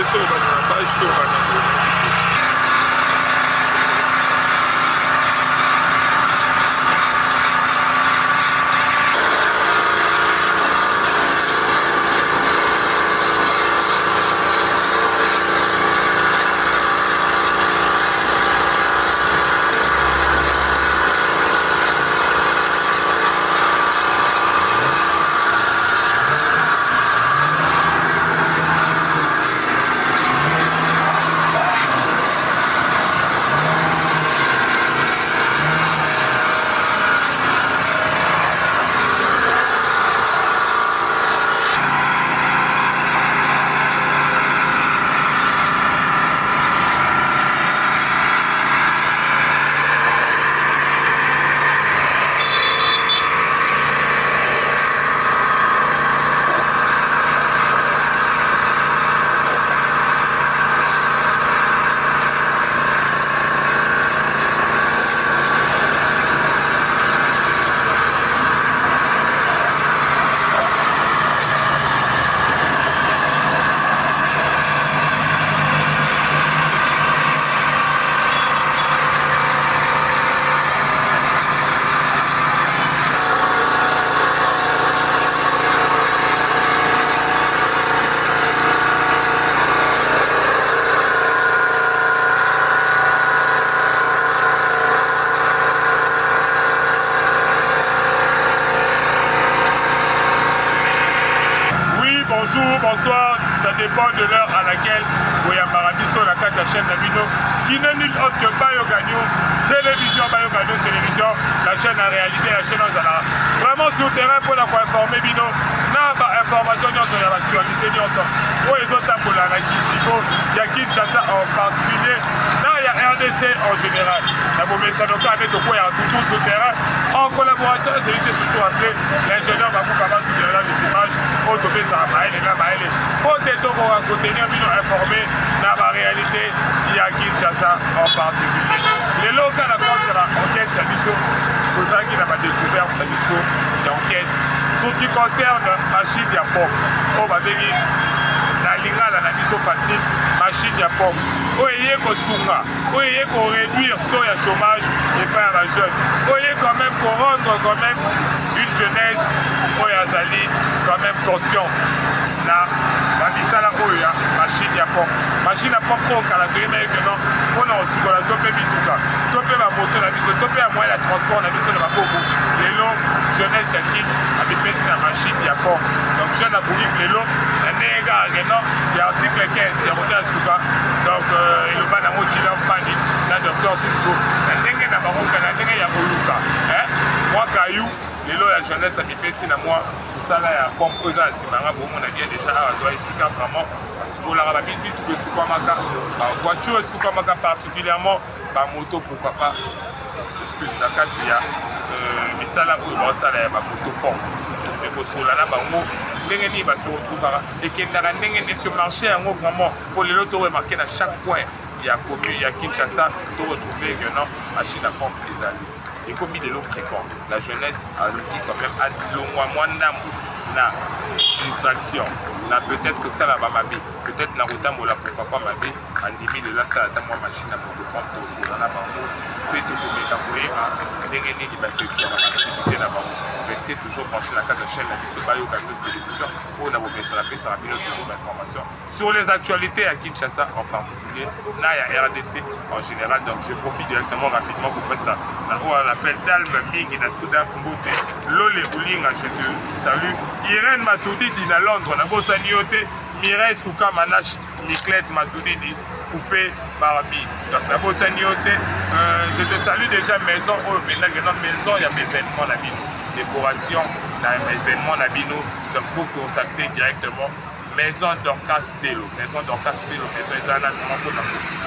sur la page. Bonsoir, ça dépend de l'heure à laquelle Boyambara Biso, la carte de chaîne Nabino, qui n'est nul autre que Bayo Gagnon, télévision, la chaîne à réalité, la chaîne en Zala. Vraiment sur le terrain pour la informer Bino, n'a pas information sur l'actualité, où les autres pour la Kiko, il y a Kinshasa en particulier, là il y a RDC en général. La Boumé-Sanoka avec le point toujours sur le terrain, en collaboration, c'est lui qui est surtout appelé l'ingénieur Babou Kaba qui est là des images, pour trouver ça, pour contenir informé dans la réalité, il y a Kinshasa en particulier. Les locaux à la force de l'enquête, c'est pour ça qu'il n'a pas découvert l'enquête. Ce qui concerne machine de pompe, on va dire la ligne la mission facile, machine de pompe. Où il y a qu'on réduire le taux de chômage et faire la jeune. Où il y a quand même pour rendre quand même une jeunesse, où il y a quand même conscient. Là, la machine à pompe. Machine à pompe pour la grille, on a aussi pour la topé tout ça. Topé la moto, la mise, topé à moyen de transport, la mise de la pompe. Les longs, jeunesse qui avec la machine à pompe. Donc, jeune à bouillir les longs, la néga, il y a article 15, il y a monté à Souka. Donc, il y a un mot qui l'a panique, la docteur Cisco. La néga n'a pas monté, la néga, il y a Moluka. Moi, Caillou, les lots, la jeunesse à Bipéti, moi. Ça là, il y a comme eux, on a dit déjà, on doit ici vraiment, parce que la vie tout le supermarché, la voiture supermarché particulièrement, la moto, pourquoi pas, excuse la carte, il y a, mais ça là, pour ça là, il y a ma moto pompe. Mais pour cela là, il va se retrouver, et qu'il y a est-ce que marché en gros vraiment, pour les lots, tu remarqué à chaque point, il y a commune, il y a Kinshasa, tu retrouves que non, machine à pompe, les amis. Et comme il est l'eau fréquent, la jeunesse a dit quand même à moins na distraction. Peut-être que ça là va m'habiller. Peut-être na route là pourquoi pas m'habiller. En début de là ça attend moi machine à pour prendre aussi dans la bande. Peut-être que vous m'écartez à dégainer des bâtiments dans l'activité là-bas. Restez toujours branché la carte de chaîne la mission Bayo Gagnon télévision pour n'avoir pas ça la paix, ça va toujours d'informations sur les actualités à Kinshasa en particulier. Là il y a RDC en général, donc je profite directement rapidement pour faire ça. Là on l'appelle Dalma Ming et la Soudan Mbote. Lole Boulinga, je te salue. Irène Matoudi dit à Londres, on a beau s'anioter. Mireille Souka Manache, Niclette Matoudi dit coupé Barbie. Donc la beau s'anioter. Je te salue déjà maison. Oh, maintenant il y a une maison, il y a des événements la bino. Décoration, dans les événements la bino. Donc pour contacter directement. Maison d'Orcas Bello, maison d'Orcas Bello, maison Ezana,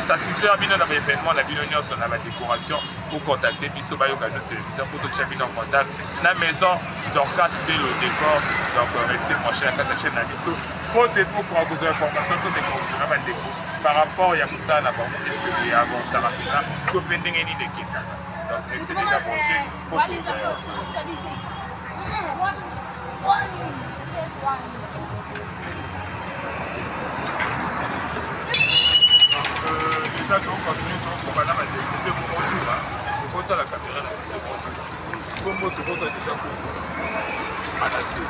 satisfaire bien dans l'événement, la Bino sur la décoration pour contacter Bisso Bayo Gagnon télévision pour tout changer en contact. La maison d'Orcas Bello décor, donc restez branchés à la chaîne de Bisso. Pour avoir des informations sur des déco par rapport à Moussa, la banque, est-ce que les avant ça va faire tout pending any de Kinshasa. Donc restez déjà branchés pour tout vous. ça on continue on va là de bonjour là on la caméra là c'est bonjour comme tu vois déjà Manassé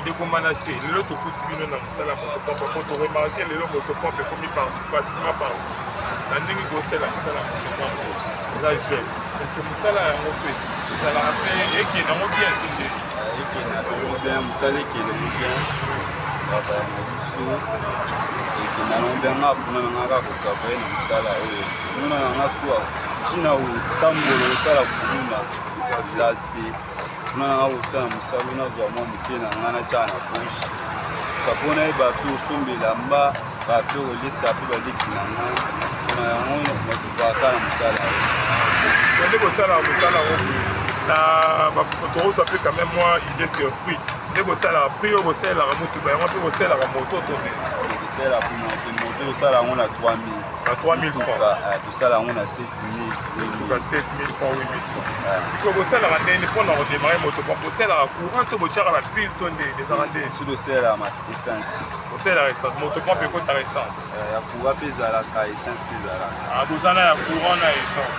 ndeko Manassé lelo tokuti bino na mosala motopompe po toremarke lelo motopompe ekomi pratiquement par na ndenge kosala mosala motopompe eza jeune parce que mosala yango mpe ezalaka mpe ekende yango bien tende ekende bien mosala ekende bien baba na biso ekende yango bien nga mpona nanga kaka kokavaye na mosala oyo mona nanga suwa ntina otambola osala komuna eza te mpona nanga kosala mosala nazwa mwa moke na nga natyaa na boshe kapo nayeba mpe osombela mba bape kolesa mpe baleki na nga mpona yango nakokaka na mosala nde kosala mosala yango tokozwa mpe quand même mwa idée surpris nde kosalaka prix oyo kosalelaka motuba yango mpe kosalelaka moto to te kosalelaka moto tosala yango na 3000 na 3000 francs tosala yango na 7000 francs 8000 francs sikoyo kosalaka ndeni mpona kodemare moto po kosalaka courant to botyaka bapile to nde ezaka nde so tosalelaka ma essence kosalelaka essence moto po mpe ekotaka essence ya courant mpe ezalaka essence mpe ezalaka bozala ya courant na essence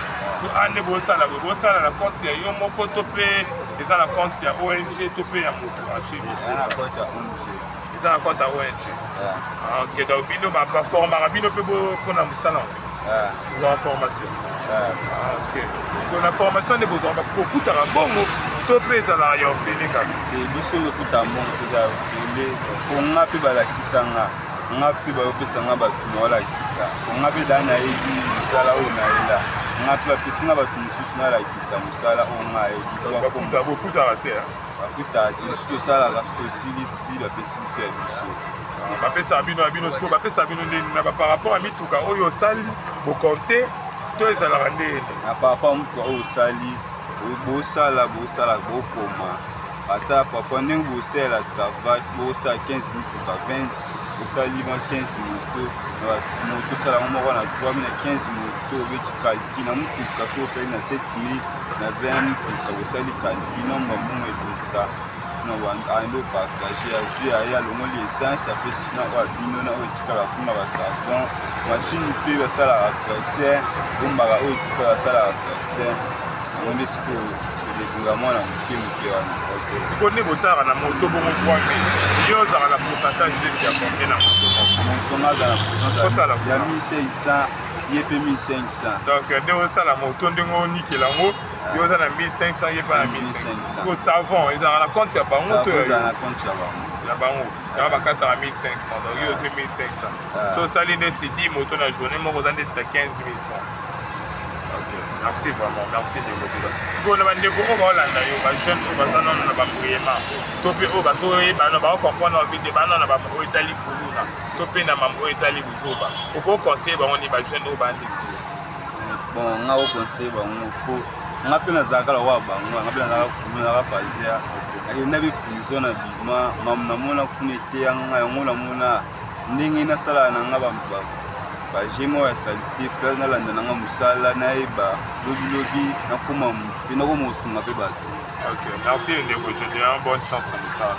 ande bosala na compte ya yo moko to mpe eza na compte ya ONG to mpe ya moto achebi eza na compte ya ONG ok donc bino baformaka bino mpe mpona mosala ozala formation ok na formation nde bozala bokofutaka bongo to mpe ezalaka ya ofele kaka biso tofuta mbongo toza ya ofele konga mpe balakisanga nga mpe bayopesanga bato naolakisa konga mpe daa nayebi mosala oyo nayela nga mpe bapesinga bato mosusu nalakisa mosala oyo nga ayebi bofutaka te bafutaka te biso tosalaka so tosilisi bapesi biso ya biso bapesaka bino ya bino sikoyo bapesaka bino ndeni na par rapport ya mituka oyo osali bokonte to ezalaka ndeni na par rapport ya mituka oyo osali bosala bokoma ata papa ndenge bosala travail bosala 15 mituka 20 osali 15 moto osalaka moko na 3000 na 15 moto obeti kalki na motuka so osali na 7000 na 20 motuka osali kalki nomba mbongo edosa sina ando partage azwi aya longoli essence apesi na oyo abino na oyo etikala funa basavon mashine mpe basalaka chrétien bombaka oyo etikala basalaka chrétien yango nde sikoyo elekunga mwana moke wana sikoyo nde bosalaka na moto bongo 3000 yo ozalaka na pourcentage ndeti ya combien na moto nga aza na pourcentage ya 1500 ye mpe 1500 donc nde osala moto ndenge onikela yango yo oza na 1500 ye mpe na 1500 ko savon ezalaka na compte ya bango to ezala na compte ya bango ya bango yango bakataka 1500 donc yo ozi 1500 so osali ndeti 10 moto na journée moko oza ndeti ya 15000 francs. Merci vraiment, merci de vous dire. Si vous avez des gros Hollandais, les jeunes qui sont dans le Bambouyema, topé au bateau et bano ba comprendre la vie de bano na ba au Italie pour nous là. Topé na mambo Italie vous oba. Au bon conseil ba on est ba jeunes au bandi. Bon, nga au conseil ba on ko nga pe na zakala wa bango, nga pe na zakala kumuna ka fazia. Ayi na bi prison na bima, mam na mona kunete nga yango na mona ndenge na sala na nga ba bajemo ya salite place nalanda nanga mosala nayeba lobilobi nakoma mpe nakoma osunga mpe bato. Ok, merci ndeko, je dis un bonne chance na mosala.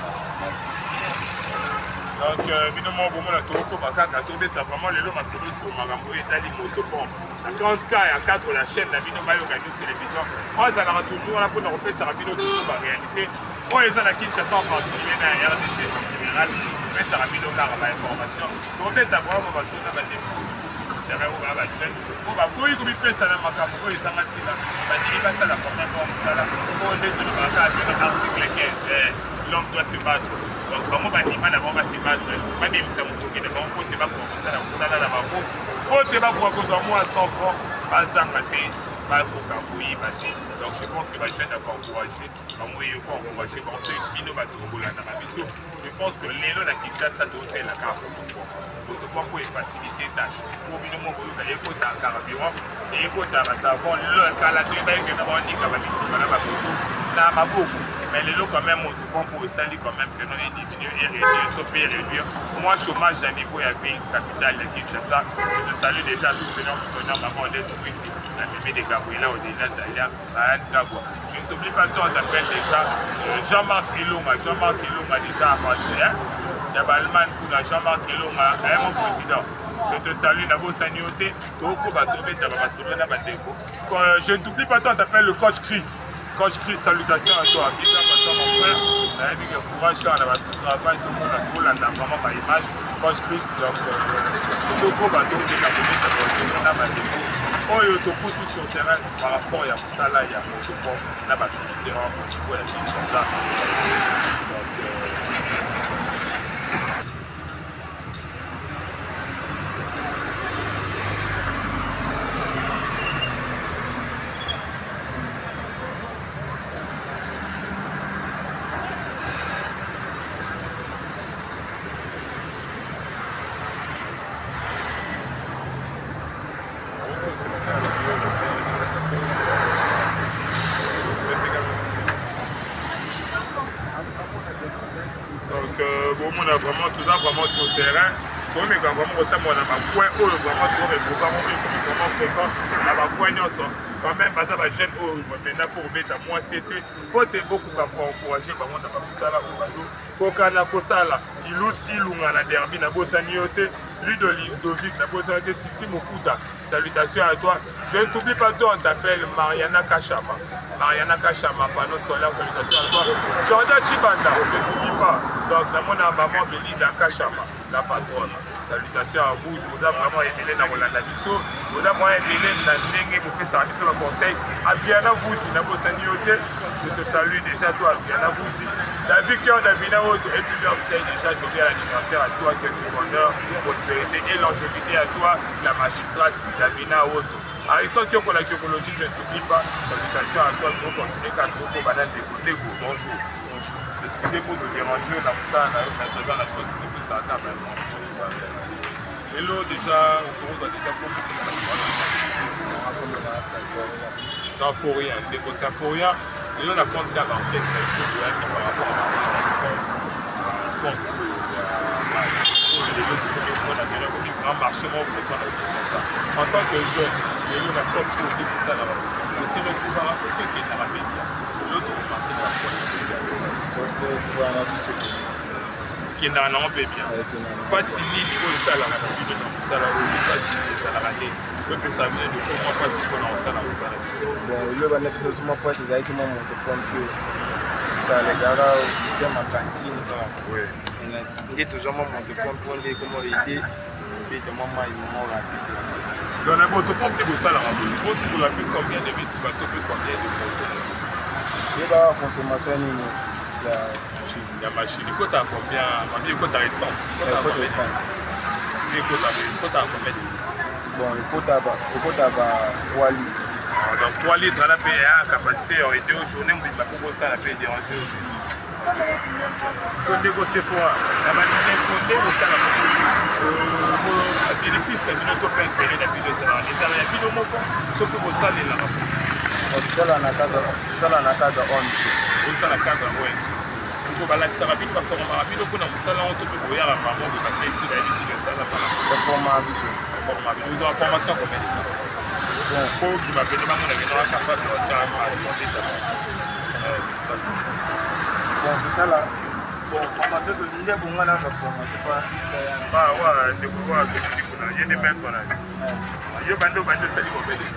Donc bino moko bomona tokoma kaka tobeta vraiment lelo masolo sur makambo oyo etali motopompe na 30 cas ya 4 la chaîne na bino bayoka bino télévision oyo ezalaka toujours wana mpona kopesaka bino toujours baréalité oyo eza na Kinshasa en particulier na RDC en général kopesaka bino kaka bainformation tobeta vraiment basolo na bademo oyo bachaine oyo bakoyi komipesa na makambo oyo ezanga ntina badiri basala formation ya mosala oyo nde tolobaka kaka na article 15 l'homme doit se battre. Donc bango bandima na bango basi battre babimisa motoki na bango po te bakoka kosala mosala na bango po te bakoka kozwa mwa 100 francs bazanga te bakoka koyiba te. Donc je pense que bajeune akoencourage bango oyo faut encourage bango so bino bato kobolandaka biso. Je pense que lelo na Kinshasa tozelaka motopompe po efacilité tâche po bino moko oyoka ekota carburant ekota basavon lelo ekala toyeba ekenda baonika bamituka na bakoto na maboko. Mais le lot quand même, on pour le salut quand même que nous est diminué et réduire, topé et réduire. Moi, chômage à niveau, il y avait une capitale de Kinshasa. Je te salue déjà tous les gens qui sont dans maman d'être petit. La mémé de Gabriela, au-delà d'ailleurs, à Gabo. Je ne t'oublie pas, toi, on t'appelle déjà Jean-Marc Ilonga. Jean-Marc Ilonga déjà avancé. Il y a Balman pour Jean-Marc Ilonga, mon président. Je te salue, Nabo Sanioté. Je ne t'oublie pas, toi, on t'appelle le coach Chris. Coach Chris, salutations à toi. Bien sûr, mon frère. On a vu que courage quand on a tout travail, tout le monde a trop là, vraiment par image. Coach Chris, donc, tout le gros bateau de la police, on a battu. Oh, il y a tout sur le terrain par rapport à ça là, il y a beaucoup de monde, on a battu le terrain, il y a tout ça. On a vraiment tout ça vraiment sur le terrain. On a vraiment autant on a ma point où vraiment tout est vraiment fréquent. On a ma point quand même parce que la jeune maintenant pour mettre à moi c'était faut beaucoup pour encourager par contre à ça là pour kana ko sala ilunga na derby na bosaniote Ludovic na bosaniote Titi Mofuta. Salutations à toi. Je ne t'oublie pas, toi, on t'appelle Mariana Kachama. Mariana Kachama, panneau solaire, salutations à toi. Jordan Chibanda, je ne t'oublie pas. Donc, dans mon maman Belinda Kachama, la patronne. Salutations à vous. Je vous ai vraiment aimé dans Rolanda Bisso. Je vous ai vraiment aimé dans Nengue, vous faites ça, le conseil. Abiana Vouzi, na Bosaniote. Je te salue déjà, toi, Abiana Vouzi. David qui on a vu dans et plusieurs stages déjà, je vais à l'anniversaire à toi, quel bonheur, prospérité et longévité à toi, la magistrate, Davina Auto. Aristote qui pour la kyokologie, je ne t'oublie pas. Salutations à toi, pour continuer qu'à trop banane de côté. Bonjour. Bonjour. Excusez-moi de déranger, on a ça, on a la chose que ça a maintenant. Hello, déjà, on va déjà pour ça faut rien, ça faut rien. Et là, on a compte qu'à l'enquête, par rapport à la grand marché, en tant que jeune, il y a eu la compte pour dire ça là-bas. C'est le pouvoir africain qui est dans la média. L'autre, qui est dans la bien. Pas si niveau de ça là, ça là, pas si ça là, bon, le ban épisode moi pas c'est avec moi mon compte que dans les gars au système en cantine oui il est toujours mon compte pour dire comment aider et de maman il m'a rapide dans la moto pompe de ça là vous si vous l'avez combien de vitres bateau peut combien de consommation il va consommation ni la machine il coûte à combien il coûte à essence il coûte à combien bon, il faut d'abord 3 litres. Donc 3 litres à la paix à capacité et 2 journées, on va ça la paix déranger. Il faut négocier pour la manière pour négocier la bénéfice, c'est une autre intérêt d'appui de ça. Les salariés, il y a plus de mots, sauf que vous salez là. Ça là, on a cadre 11. Ça la cadre 11. Il faut que ça rapide parce qu'on a rapide pour nous. Ça là, on peut vous voir la maman de la paix ici, la ici, ça là. Le format visuel. Vous avez une formation combien de temps? Bon, il faut que vous m'appelez, on est capable de faire bon, tout ça là. Bon, formation de l'unité pour moi, là, la formation pas. Ah ouais, je peux voir ce que tu dis. Il y a des mains qu'on a. Il y a des bandes de salut combien de temps?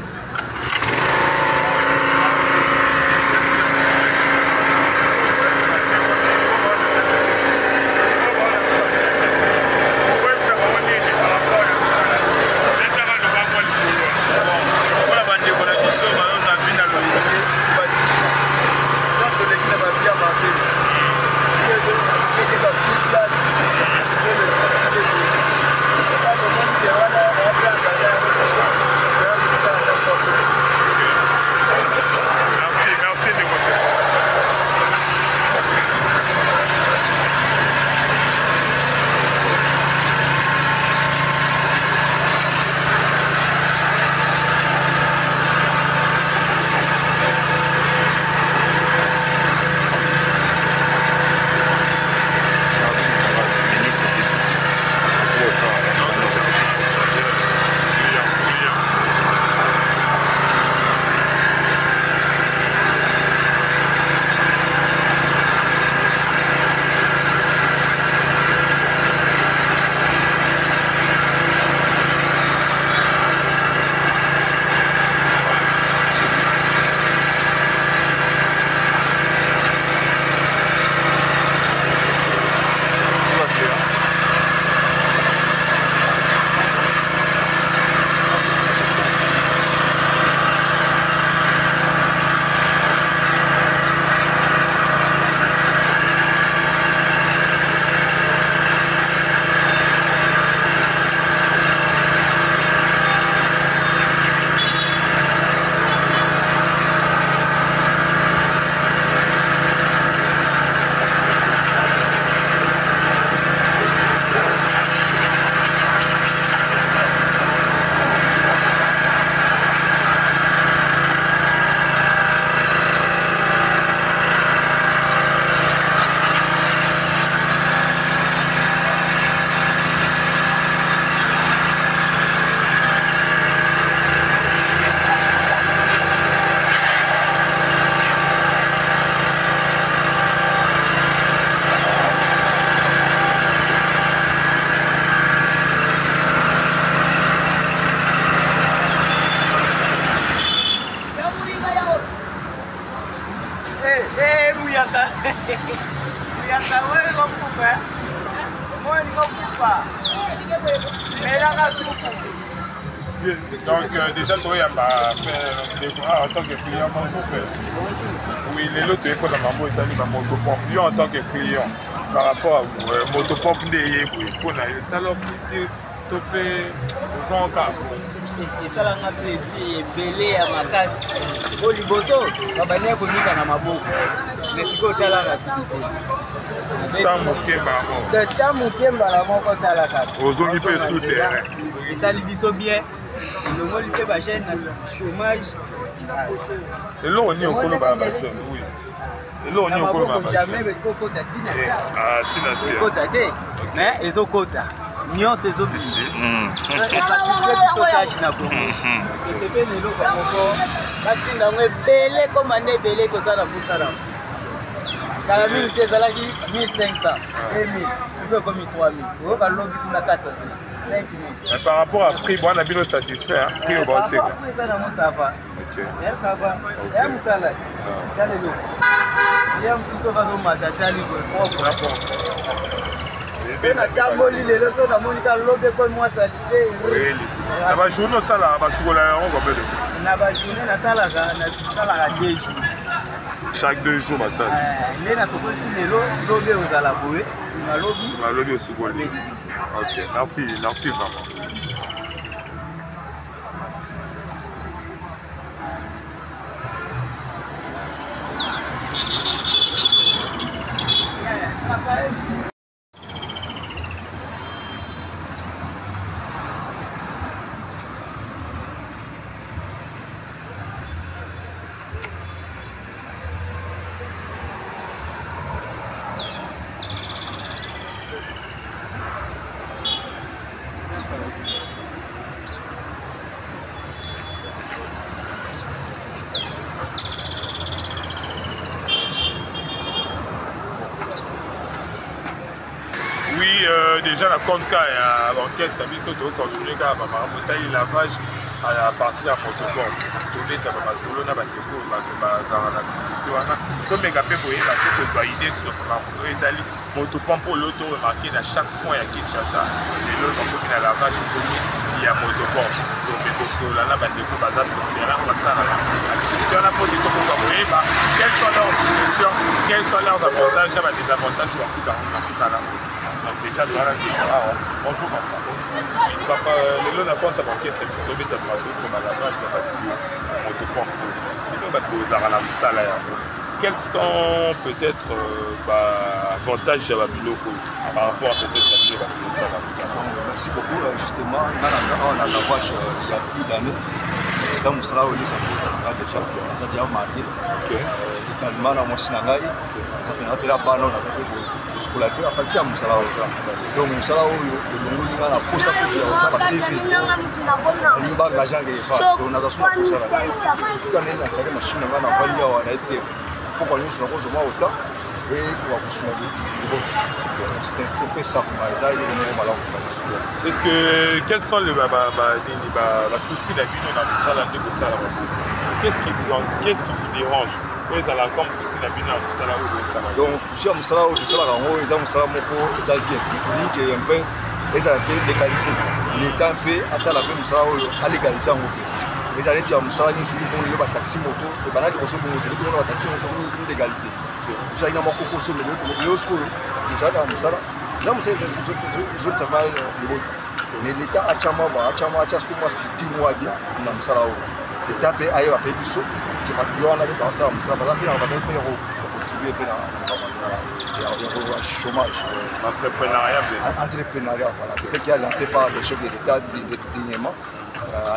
Donc déjà toi il y a pas en tant que client oui les lots tu es quoi dans ma boîte à motopompe en tant que client par rapport à motopompe des pour la salon ici topé aux encore esalanga plaisir ebele ya makasi o liboso babania komika na maboko mais sikoyo otalaka ta mokembala moko otalaka ozongi mpe sous terrain esali biso bien elongoli mpe bachaine na chômage eloko nini okoloba bachaine oui eloko nini okoloba jamais bekokota tina tina kota te mais ezokota nyonso ezobisi biso kashi na kongo esepeni eloko moko batinda yango ebele koma nde ebele tosala mosala kala mingi te ezalaki 1500 1000 siko ekomi 3000 oyo balobi kuna 4 5 000 par rapport à prix bon abino satisfait prix au bon c'est quoi ça na mosava ya sava ya musala tale lo ya msuso bazomata tali propre na tamboli lelo so namoni ka lobe ko mwasa te na ba journée sala ba sukola yango ko bele na ba journée na sala ka 2 jours chaque 2 jours ba sala mais na sokoli lelo lobe ozala boye na lobe osukoli OK merci vraiment Oui, déjà la compte à l'enquête, ça veut dire de continuer à monter lavage à partir à protocole. Donner ta solo na bateko bazara na discuter wana. Comme les gars pour y marquer pour valider sur ce marqueur itali motopompe l'auto marqué à chaque point à Kinshasa. Et l'autre comme la lavage il y a motopompe. Donc les solo là bateko bazar sur terrain on va ça là. Tu en as posé comme on va voir quelles sont leurs solutions, quels sont leurs avantages et des avantages sur tout dans ça là. Déjà, bonjour papa. Papa, les lots n'apportent pas banquette, c'est une tombe d'information comme à la base de la motopompe. Quels sont peut-être avantages de la Biloko par rapport à peut-être la Biloko? Merci beaucoup. Justement, on a la vache il y a plus d'années. Ça me sera au lycée. Déjà, ça a déjà marqué. Également, dans mon synagogue, ça fait un peu la banane, ça fait scolariser à partir de Moussala. Donc, Moussala, le monde a posé à côté, ça va sévir. L'imba, l'argent qui est pas. Donc, on a besoin de Moussala. Il suffit qu'on ait une installée machine, on a vendu, on a été pour qu'on ait une rose au moins autant. Et on va pousser c'est un peu ça pour moi. Est-ce que quels sont les soucis de la vie dans Moussala? Qu'est-ce qui vous dérange? Oui, ça la comme souci de la vie dans Moussala ou Moussala? Donc, souci à Moussala ou Moussala, ils ont Moussala Moko, ils ont bien. Ils disent un peu, ils ont un peu légalisé. L'État un peu, attend la paix Moussala à légaliser en Moko. Ils ont dit à Moussala, ils ont dit bon, taxi moto, et bien là, ils ont dit bon, taxi moto, ils ont légalisé. Ils ont dit Moko, ils ont dit Moussala. Ils ont travaillé le monde. Mais l'État a chama ce que moi, c'est 10 mois bien, dans Moussala. L'État a ailleurs à payer du saut. Qui va plus en aller dans ça, on va contribuer au chômage. Entrepreneuriat, voilà. C'est ce qui a lancé par le chef de l'État dernièrement,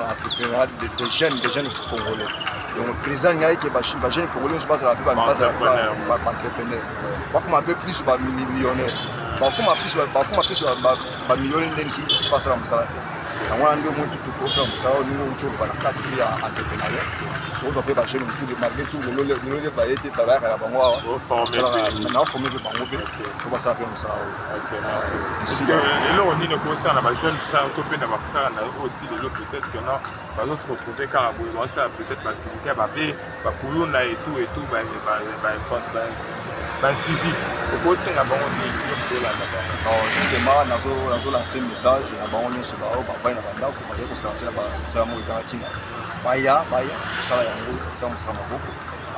entrepreneuriat des jeunes congolais. Donc le président n'y a que les jeunes congolais, on se passe la vie, on passe la vie entrepreneur. On un peu plus millionnaire. On plus millionnaire, on se passe la vie. yango wana nde moi tokosala mosala oyo ndenge outi oloba na cadre ya entreprenariat ozwa mpe bajeune mosusu malgré tout lelo baye te bayaka na bango awa naforme mpe bango mpe po basala mpe mosala oyo eloko nini okosala na bajeune frère to mpe na bafrère na oti lelo peut-être que non bazose retrouver kaka boye bazosala peut-être baactivité ya babe bakuluna etout bacivique okosenga bango nini yokolanda bango justement nazolance message na bango nyonso bao bavai na bandako bazali kosalasela basala moko eza na ntina baya kosala yango eza mosala maboko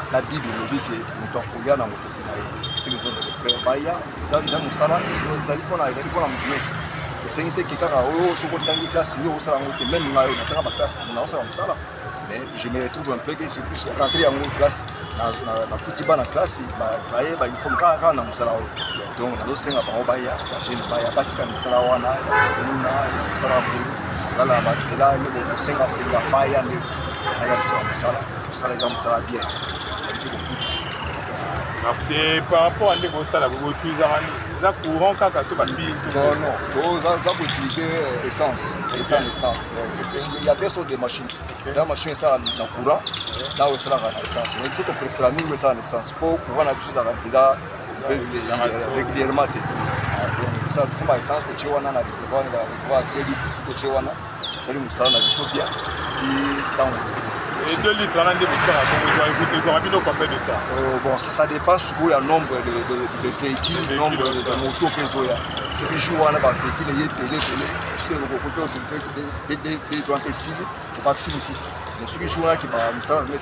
ata bible elobi ke moto akolia na motoki na ye esenge zo de faire baya eza mosala ezali mpona moto nyonso esengi te ke kaka oyo soki otangi classe nio osala yango te meme ngai oyo natanga baklasse naosala mosala mais je me retrouve un peu que c'est plus rentré yango classe na futi bana classe baye bauniforme kaka na mosala oyo donc nazosenga bango baya bajeune baya batika misala wana nina mosala bulu lala banzela kosenga baya nde aya kosala mosala eza mosala bien merci par rapport à ndenge osala bochuzaka eza courant kaka to babi non za koutiliser essence il y a deux sortes de machines la machine esala na courant na oyo esalaka na essence mais biso topréféra mingi oyo esala na essence mpo courant na biso ezalaka eza régulièrement te osala biso ba essence kotie wana na réservoir crédit kotie wana osali mosala na biso bien ti ntango. Et 2 litres, on a des combien de temps? Bon, ça dépend il y a nombre de véhicules, nombre de motos que vous avez. Ceux qui jouent à la véhicule, ils sont pelés. Si vous avez des droits de cible, vous participez aussi. Mais ceux qui jouent là, qui sont bien,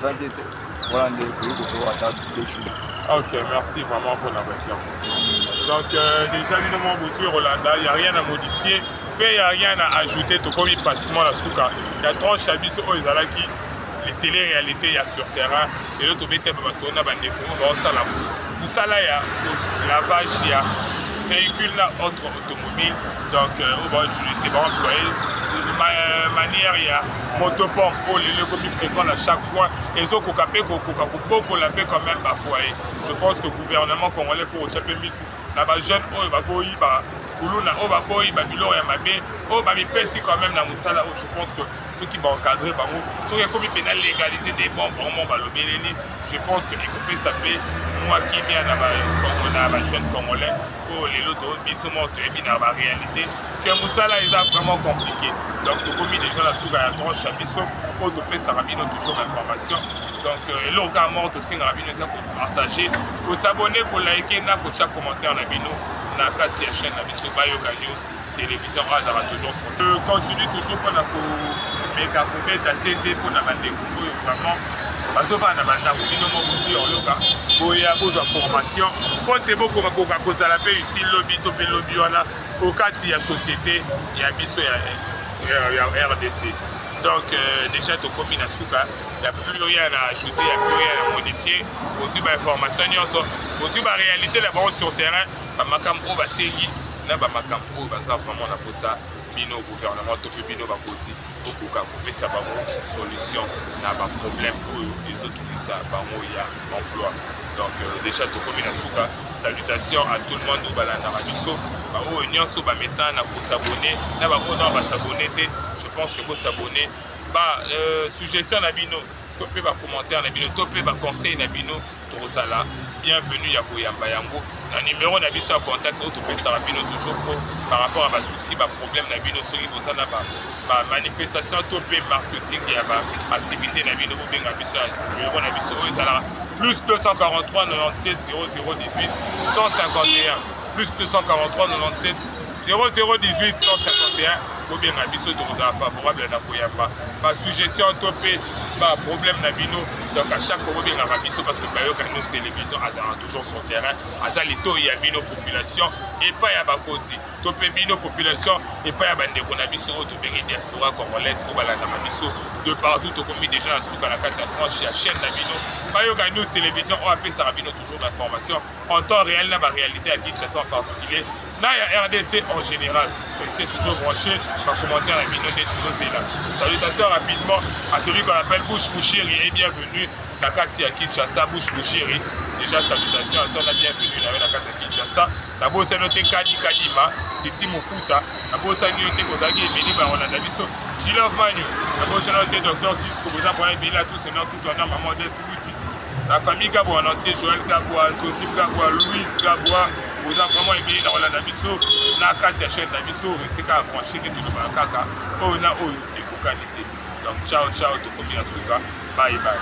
voilà, les pays qui sont à table de jouer. Ok, merci vraiment pour la éclaircissement. Donc, déjà, nous Rolanda, il n'y a rien à modifier, mais il n'y a rien à ajouter. Tout comme pratiquement la souka. Il y a 3 chabis aux Izalaki. Les télé-réalités il y a sur terrain et l'autre bête basona bandeko basala musala ya lavage ya véhicule là autre automobile donc on va utiliser bon employé manière ya motopompe pour les commis fréquents à chaque fois et zo ko kapé ko pour la paix quand même ba foyer je pense que le gouvernement congolais pour chaper mis na ba jeune o ba boyi ba kuluna o ba boyi ba biloko ya mabe o ba mi pesi quand même na musala je pense que ceux qui vont encadrer, ceux qui ont pénal légaliser des bombes, je pense que les copains s'appellent moi qui viens à la jeune congolais pour les autres bisous et dans la réalité que Moussala est vraiment compliqué. Donc nous avons mis des gens à sous la tranche à Bissot pour doper ça ramène toujours l'information. Donc le gars mort aussi ramène ça pour partager, pour s'abonner, pour liker, pour chaque commentaire na bino na kati ya chaîne na Bissot Bayoka News télévision ça va toujours sortir. Continue toujours pour la mais quand vous mettez à CD pour la bande vraiment parce que na banda bino mo musi oyoka boya boza formation pote boko bakoka kozala pe utile lobby to pe lobby wana au kati ya société ya biso ya RDC donc déjà to komi na suka il y a plus rien à ajouter il y a plus rien à modifier aussi ba information nyonso aussi ba réalité là bas sur terrain ba makambo ba sengi na ba makambo ba ça vraiment na posa bino gouvernement to pe bino bakoti okoka kopesa bango solution na ba problème oyo les autres ça bango ya emploi donc déjà to komi na suka salutations à tout le monde au balanda biso ba o nyonso ba message na ko s'abonner na ba ko na ba s'abonner te je pense que ko s'abonner ba suggestion na bino to pe ba commentaire na bino to pe ba conseil na bino to sala bienvenue ya koyamba yango na numéro na biso ya contact auto pesa bino toujours par rapport à ba souci ba problème na bino soki bozana ba manifestation to pe marketing ya ba activité na bino bobenga biso numéro na biso oyo sala plus 243 97 0018 151 plus 243 97 0018 151 bobenga biso to kozala favorable na koyamba ba suggestion to pe ba problème na bino donc à chaque fois bobenga biso parce que Bayoka News télévision azala toujours sur terrain azali to ya bino population et pas ya bakoti to pe bino population et pas ya bandeko na biso to bengi diaspora congolaise ko balanda biso de partout to komi déjà na suka la carte à tranche ya chaîne na bino Bayoka News télévision on appelle ça bino toujours d'information en temps réel na ba réalité à Kinshasa en particulier na ya RDC en général. C'est toujours branché, ma commentaire et minute est toujours là. Salutations rapidement à celui qu'on appelle Bouche Bouchéri et bienvenue dans la carte à Kinshasa, Bouche Bouchéri. Déjà salutations à toi, la bienvenue dans la carte à Kinshasa. D'abord c'est notre Kadi Kadima, Titi Mokuta. D'abord c'est notre Kozagi et Béni Barona Daviso. Gilov Manu. D'abord c'est notre docteur Cisco, vous avez bien là tous, c'est notre tout en maman d'être outil. La famille Gaboua en entier, Joël Gaboua, Totip Gaboua, Louis Gaboua. Vous avez vraiment aimé dans la Daviso, la carte à chaîne Daviso, c'est qu'à brancher que tu ne vas pas caca. Oh, on a eu des qualité. Donc, ciao, ciao, tout comme il a bye bye.